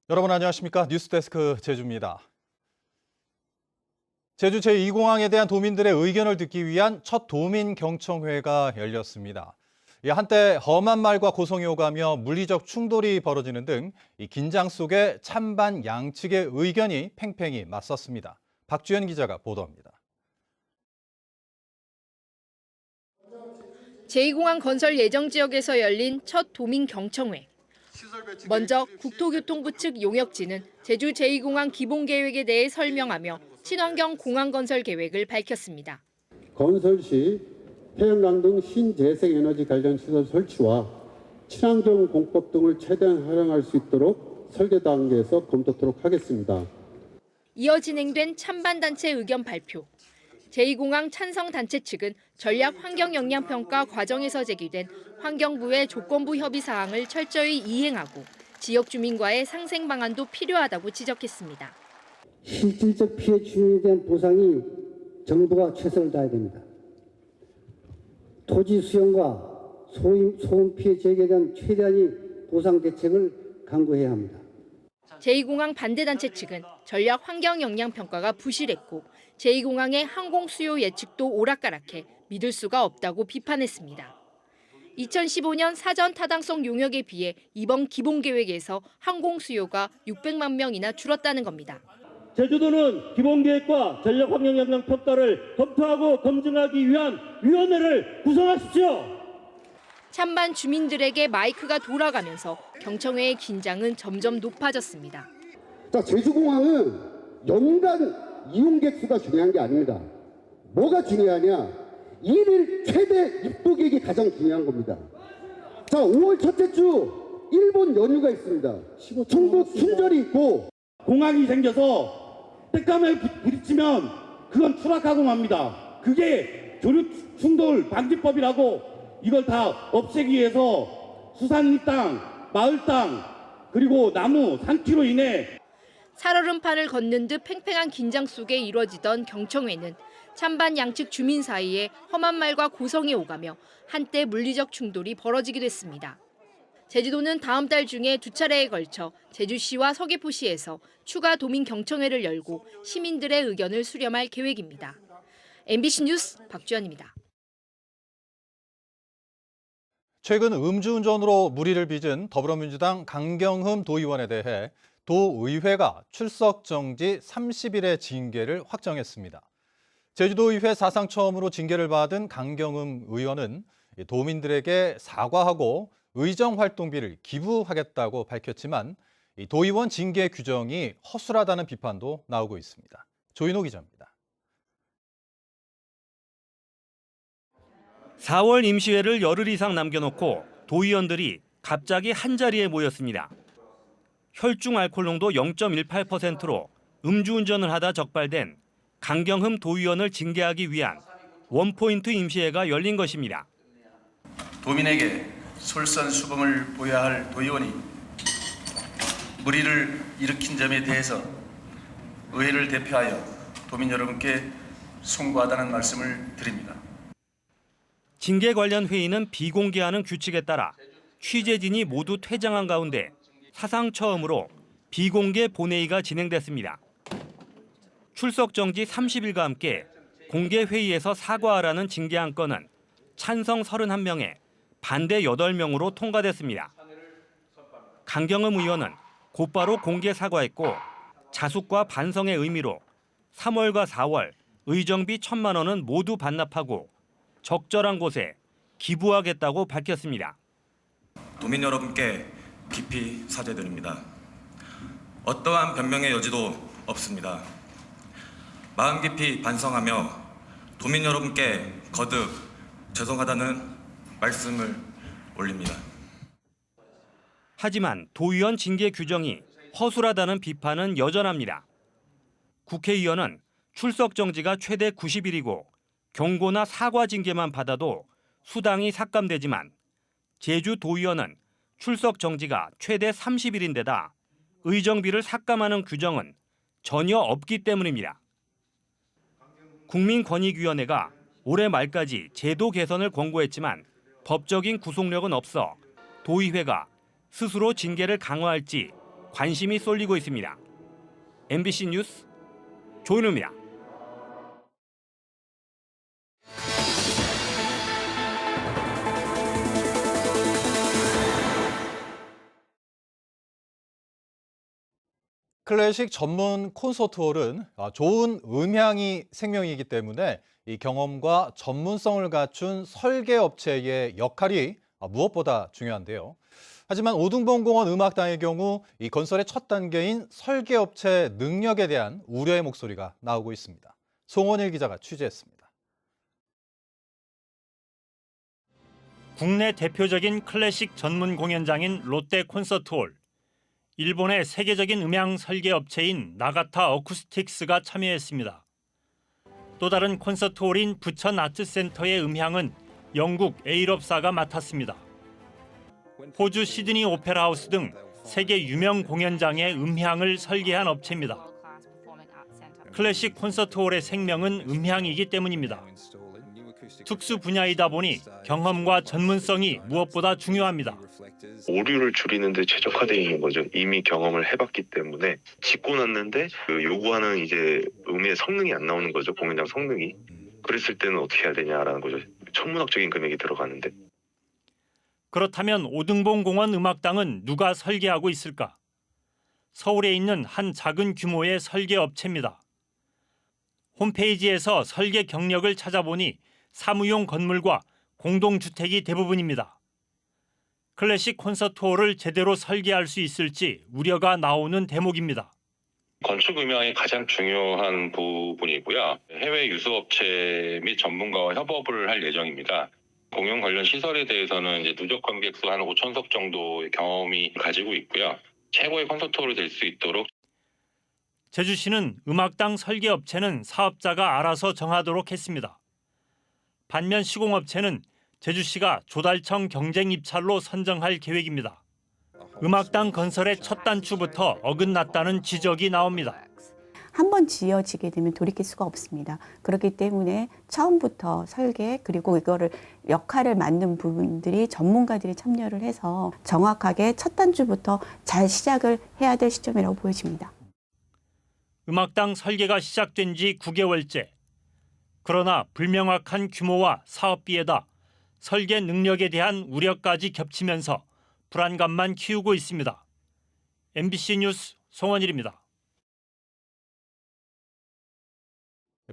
여러분 안녕하십니까? 뉴스데스크 제주입니다. 제주 제2공항에 대한 도민들의 의견을 듣기 위한 첫 도민 경청회가 열렸습니다. 한때 험한 말과 고성이 오가며 물리적 충돌이 벌어지는 등 긴장 속에 찬반 양측의 의견이 팽팽히 맞섰습니다. 박주연 기자가 보도합니다. 제2공항 건설 예정 지역에서 열린 첫 도민 경청회. 먼저 국토교통부 측 용역진은 제주 제2공항 기본계획에 대해 설명하며 친환경 공항 건설 계획을 밝혔습니다. 건설 시 태양광 등 신재생에너지 관련 시설 설치와 친환경 공법 등을 최대한 활용할 수 있도록 설계 단계에서 검토토록 하겠습니다. 이어 진행된 찬반단체 의견 발표. 제2공항 찬성단체 측은 전략 환경영향평가 과정에서 제기된 환경부의 조건부 협의 사항을 철저히 이행하고 지역 주민과의 상생 방안도 필요하다고 지적했습니다. 실질적 피해 주민에 대한 보상이 정부가 최선을 다해야 됩니다. 토지 수용과 소음 피해 재개에 대한 최대한의 보상 대책을 강구해야 합니다. 제2공항 반대단체 측은 전략 환경영향평가가 부실했고 제2공항의 항공 수요 예측도 오락가락해 믿을 수가 없다고 비판했습니다. 2015년 사전 타당성 용역에 비해 이번 기본계획에서 항공 수요가 600만 명이나 줄었다는 겁니다. 제주도는 기본계획과 전략환경영향평가를 검토하고 검증하기 위한 위원회를 구성하십시오. 찬반 주민들에게 마이크가 돌아가면서 경청회의 긴장은 점점 높아졌습니다. 자, 제주공항은 연간 이용객 수가 중요한 게 아닙니다. 뭐가 중요하냐? 일일 최대 입국객이 가장 중요한 겁니다. 자, 5월 첫째 주 일본 연휴가 있습니다. 중국 품절이 있고 공항이 생겨서 택감에 부딪히면 그건 추락하고 맙니다. 그게 조류 충돌 방지법이라고 이걸 다 없애기 위해서 수산 땅, 마을 땅, 그리고 나무, 산키로 인해 살얼음판을 걷는 듯 팽팽한 긴장 속에 이뤄지던 경청회는 찬반 양측 주민 사이에 험한 말과 고성이 오가며 한때 물리적 충돌이 벌어지기도 했습니다. 제주도는 다음 달 중에 두 차례에 걸쳐 제주시와 서귀포시에서 추가 도민 경청회를 열고 시민들의 의견을 수렴할 계획입니다. MBC 뉴스 박주연입니다. 최근 음주운전으로 무리를 빚은 더불어민주당 강경흠 도의원에 대해 도의회가 출석 정지 30일의 징계를 확정했습니다. 제주도의회 사상 처음으로 징계를 받은 강경흠 의원은 도민들에게 사과하고 의정활동비를 기부하겠다고 밝혔지만 도의원 징계 규정이 허술하다는 비판도 나오고 있습니다. 조인호 기자입니다. 4월 임시회를 열흘 이상 남겨놓고 도의원들이 갑자기 한자리에 모였습니다. 혈중 알코올 농도 0.18%로 음주운전을 하다 적발된 강경흠 도의원을 징계하기 위한 원포인트 임시회가 열린 것입니다. 도민에게 솔선수범을 보여야 할 도의원이 무리를 일으킨 점에 대해서 의회를 대표하여 도민 여러분께 송구하다는 말씀을 드립니다. 징계 관련 회의는 비공개하는 규칙에 따라 취재진이 모두 퇴장한 가운데 사상 처음으로 비공개 본회의가 진행됐습니다. 출석 정지 30일과 함께 공개 회의에서 사과하라는 징계 안건은 찬성 31명에 반대 8명으로 통과됐습니다. 강경흠 의원은 곧바로 공개 사과했고 자숙과 반성의 의미로 3월과 4월 의정비 1,000만 원은 모두 반납하고 적절한 곳에 기부하겠다고 밝혔습니다. 도민 여러분께 깊이 사죄드립니다. 어떠한 변명의 여지도 없습니다. 마음 깊이 반성하며 도민 여러분께 거듭 죄송하다는 말씀을 올립니다. 하지만 도의원 징계 규정이 허술하다는 비판은 여전합니다. 국회의원은 출석 정지가 최대 90일이고 경고나 사과 징계만 받아도 수당이 삭감되지만 제주 도의원은 출석 정지가 최대 30일인데다 의정비를 삭감하는 규정은 전혀 없기 때문입니다. 국민권익위원회가 올해 말까지 제도 개선을 권고했지만 법적인 구속력은 없어 도의회가 스스로 징계를 강화할지 관심이 쏠리고 있습니다. MBC 뉴스 조은우입니다. 클래식 전문 콘서트홀은 좋은 음향이 생명이기 때문에 이 경험과 전문성을 갖춘 설계업체의 역할이 무엇보다 중요한데요. 하지만 오등봉공원 음악당의 경우 이 건설의 첫 단계인 설계업체 능력에 대한 우려의 목소리가 나오고 있습니다. 송원일 기자가 취재했습니다. 국내 대표적인 클래식 전문 공연장인 롯데 콘서트홀. 일본의 세계적인 음향 설계 업체인 나가타 어쿠스틱스가 참여했습니다. 또 다른 콘서트홀인 부천 아트센터의 음향은 영국 에일업사가 맡았습니다. 호주 시드니 오페라 하우스 등 세계 유명 공연장의 음향을 설계한 업체입니다. 클래식 콘서트홀의 생명은 음향이기 때문입니다. 특수 분야이다 보니 경험과 전문성이 무엇보다 중요합니다. 오류를 줄이는 데 최적화되어 있는 거죠. 이미 경험을 해봤기 때문에 짓고 났는데 그 요구하는 이제 음의 성능이 안 나오는 거죠. 공연장 성능이. 그랬을 때는 어떻게 해야 되냐라는 거죠. 천문학적인 금액이 들어가는데. 그렇다면 오등봉공원 음악당은 누가 설계하고 있을까? 서울에 있는 한 작은 규모의 설계 업체입니다. 홈페이지에서 설계 경력을 찾아보니 사무용 건물과 공동주택이 대부분입니다. 클래식 콘서트홀을 제대로 설계할 수 있을지 우려가 나오는 대목입니다. 건축 음향이 가장 중요한 부분이고요. 해외 유수업체 및 전문가와 협업을 할 예정입니다. 공연 관련 시설에 대해서는 이제 누적 관객 수 한 5,000석 정도의 경험이 가지고 있고요. 최고의 콘서트홀이 될 수 있도록. 제주시는 음악당 설계업체는 사업자가 알아서 정하도록 했습니다. 반면 시공업체는 제주시가 조달청 경쟁 입찰로 선정할 계획입니다. 음악당 건설의 첫 단추부터 어긋났다는 지적이 나옵니다. 한번 지어지게 되면 돌이킬 수가 없습니다. 그렇기 때문에 처음부터 설계 그리고 이거를 역할을 맡는 부분들이 전문가들이 참여를 해서 정확하게 첫 단추부터 잘 시작을 해야 될 시점이라고 보여집니다. 음악당 설계가 시작된 지 9개월째. 그러나 불명확한 규모와 사업비에다 설계 능력에 대한 우려까지 겹치면서 불안감만 키우고 있습니다. MBC 뉴스 송원일입니다.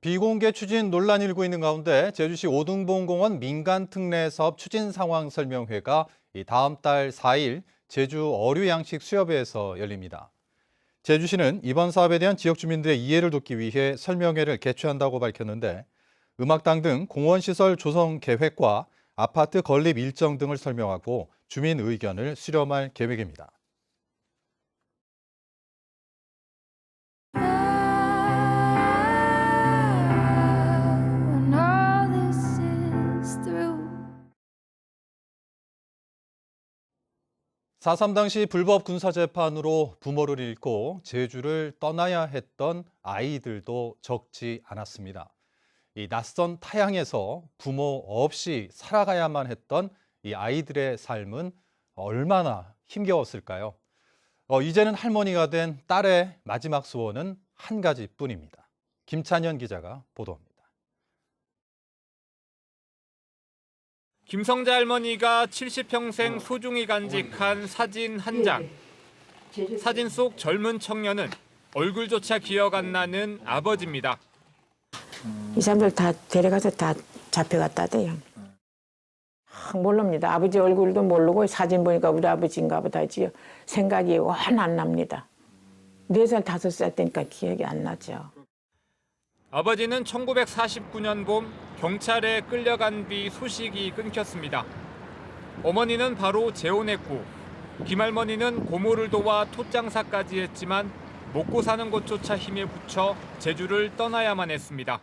비공개 추진 논란이 일고 있는 가운데 제주시 오등봉공원 민간특례 사업 추진 상황 설명회가 다음 달 4일 제주 어류양식 수협회에서 열립니다. 제주시는 이번 사업에 대한 지역 주민들의 이해를 돕기 위해 설명회를 개최한다고 밝혔는데 음악당 등 공원시설 조성 계획과 아파트 건립 일정 등을 설명하고 주민 의견을 수렴할 계획입니다. (4.3) 당시 불법 군사재판으로 부모를 잃고 제주를 떠나야 했던 아이들도 적지 않았습니다. 이 낯선 타향에서 부모 없이 살아가야만 했던 이 아이들의 삶은 얼마나 힘겨웠을까요? 이제는 할머니가 된 딸의 마지막 소원은 한 가지뿐입니다. 김찬현 기자가 보도합니다. 김성자 할머니가 70평생 소중히 간직한 사진 한 장. 사진 속 젊은 청년은 얼굴조차 기억 안 나는 아버지입니다. 이 사람들 다 데려가서 다 잡혀갔다대요. 모릅니다. 아버지 얼굴도 모르고 사진 보니까 우리 아버지인가 보다 지요. 생각이 원 안 납니다. 4살, 5살 때니까 기억이 안 나죠. 아버지는 1949년 봄 경찰에 끌려간 뒤 소식이 끊겼습니다. 어머니는 바로 재혼했고 김할머니는 고모를 도와 톳장사까지 했지만 먹고 사는 것조차 힘에 부쳐 제주를 떠나야만 했습니다.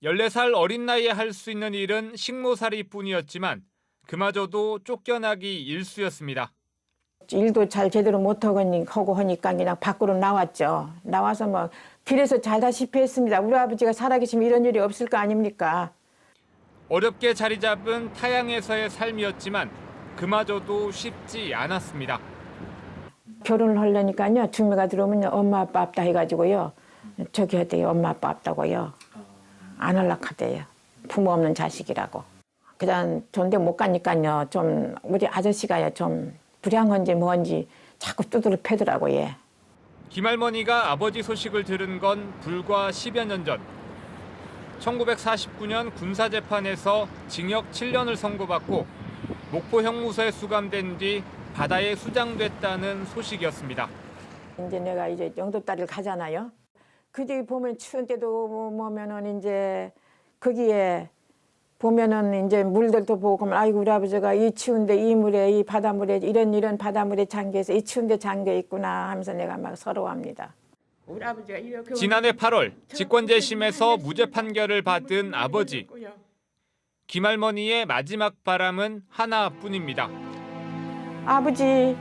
14살 어린 나이에 할 수 있는 일은 식모살이뿐이었지만 그마저도 쫓겨나기 일쑤였습니다. 일도 잘 제대로 못하고 하니까 그냥 밖으로 나왔죠. 나와서 뭐 길에서 잘다시피 했습니다. 우리 아버지가 살아계시면 이런 일이 없을 거 아닙니까? 어렵게 자리 잡은 타향에서의 삶이었지만 그마저도 쉽지 않았습니다. 결혼을 하려니까요. 주미가 들어오면 엄마 아빠 없다 해가지고요. 저기 하대요. 엄마 아빠 없다고요. 안 할락하대요. 부모 없는 자식이라고. 그냥 좋은데 못 가니까요. 좀 우리 아저씨가요. 좀 불량한지 뭔지 자꾸 두드려 패더라고요. 예. 김할머니가 아버지 소식을 들은 건 불과 10여 년 전. 1949년 군사재판에서 징역 7년을 선고받고 목포 형무소에 수감된 뒤 바다에 수장됐다는 소식이었습니다. 이제 내가 이제 영도다리를 가잖아요. 그 뒤에 보면 추운 때도 보면은 이제 거기에 보면은 이제 물들도 보고 그러면 아이고 우리 아버지가 이 추운데 이 물에 이 바닷물에 이런 바닷물에 잠겨서 이 추운데 잠겨 있구나 하면서 내가 막 서러워합니다. 우리 아버지가 이렇게 지난해 8월 직권재심에서 무죄 판결을 받은 아버지. 김할머니의 마지막 바람은 하나뿐입니다. 아버지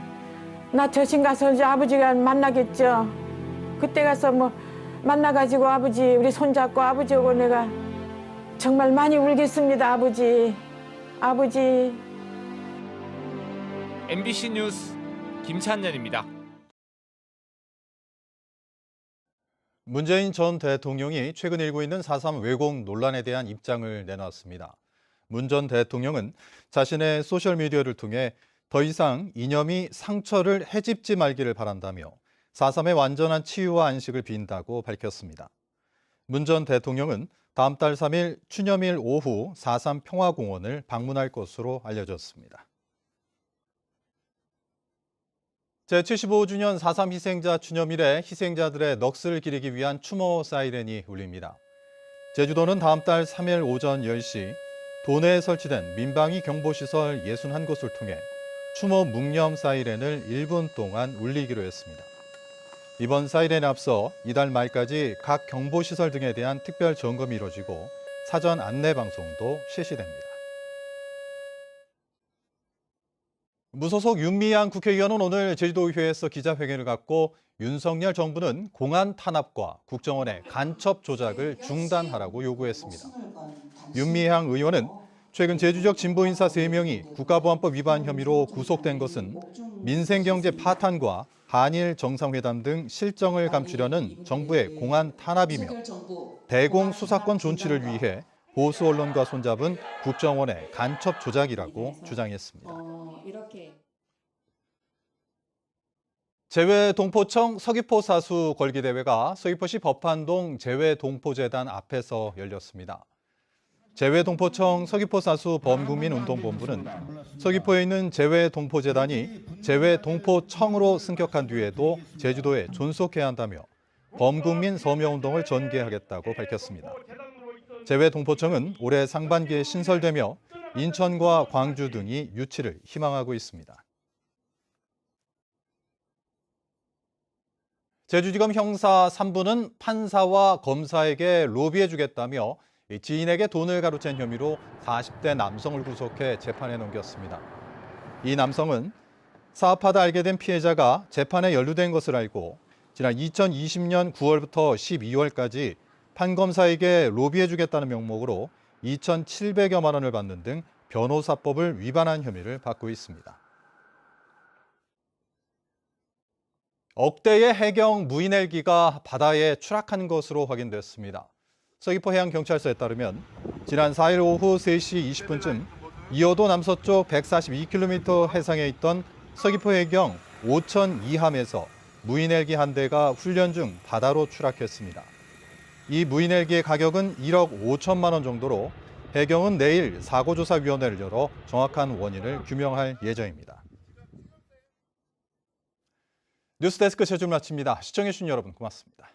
나 저신 가서 이제 아버지가 만나겠죠. 그때 가서 뭐 만나가지고 아버지 우리 손잡고 아버지하고 내가 정말 많이 울겠습니다. 아버지. MBC 뉴스 김찬년입니다. 문재인 전 대통령이 최근 일고 있는 4.3 왜곡 논란에 대한 입장을 내놨습니다. 문 전 대통령은 자신의 소셜미디어를 통해 더 이상 이념이 상처를 헤집지 말기를 바란다며 4.3의 완전한 치유와 안식을 빈다고 밝혔습니다. 문 전 대통령은 다음 달 3일 추념일 오후 4.3 평화공원을 방문할 것으로 알려졌습니다. 제75주년 4.3 희생자 추념일에 희생자들의 넋을 기리기 위한 추모 사이렌이 울립니다. 제주도는 다음 달 3일 오전 10시 도내에 설치된 민방위 경보시설 61곳을 통해 추모 묵념 사이렌을 1분 동안 울리기로 했습니다. 이번 사이렌에 앞서 이달 말까지 각 경보시설 등에 대한 특별 점검이 이루어지고 사전 안내 방송도 실시됩니다. 무소속 윤미향 국회의원은 오늘 제주도의회에서 기자회견을 갖고 윤석열 정부는 공안 탄압과 국정원의 간첩 조작을 중단하라고 요구했습니다. 윤미향 의원은 최근 제주적 진보 인사 3명이 국가보안법 위반 혐의로 구속된 것은 민생경제 파탄과 한일 정상회담 등 실정을 감추려는 정부의 공안 탄압이며 대공 수사권 존치를 위해 보수 언론과 손잡은 국정원의 간첩 조작이라고 주장했습니다. 재외동포청 서귀포 사수 걸기대회가 서귀포시 법한동 재외동포재단 앞에서 열렸습니다. 재외동포청 서귀포 사수 범국민운동본부는 서귀포에 있는 재외동포재단이 재외동포청으로 승격한 뒤에도 제주도에 존속해야 한다며 범국민 서명운동을 전개하겠다고 밝혔습니다. 재외동포청은 올해 상반기에 신설되며 인천과 광주 등이 유치를 희망하고 있습니다. 제주지검 형사 3부는 판사와 검사에게 로비해주겠다며 지인에게 돈을 가로챈 혐의로 40대 남성을 구속해 재판에 넘겼습니다. 이 남성은 사업하다 알게 된 피해자가 재판에 연루된 것을 알고 지난 2020년 9월부터 12월까지 판검사에게 로비해주겠다는 명목으로 2,700여만 원을 받는 등 변호사법을 위반한 혐의를 받고 있습니다. 억대의 해경 무인 헬기가 바다에 추락한 것으로 확인됐습니다. 서귀포 해양경찰서에 따르면 지난 4일 오후 3시 20분쯤 이어도 남서쪽 142km 해상에 있던 서귀포 해경 5,002함에서 무인 헬기 한 대가 훈련 중 바다로 추락했습니다. 이 무인 헬기의 가격은 1억 5천만 원 정도로 해경은 내일 사고조사위원회를 열어 정확한 원인을 규명할 예정입니다. 뉴스데스크 제주 마칩니다. 시청해주신 여러분 고맙습니다.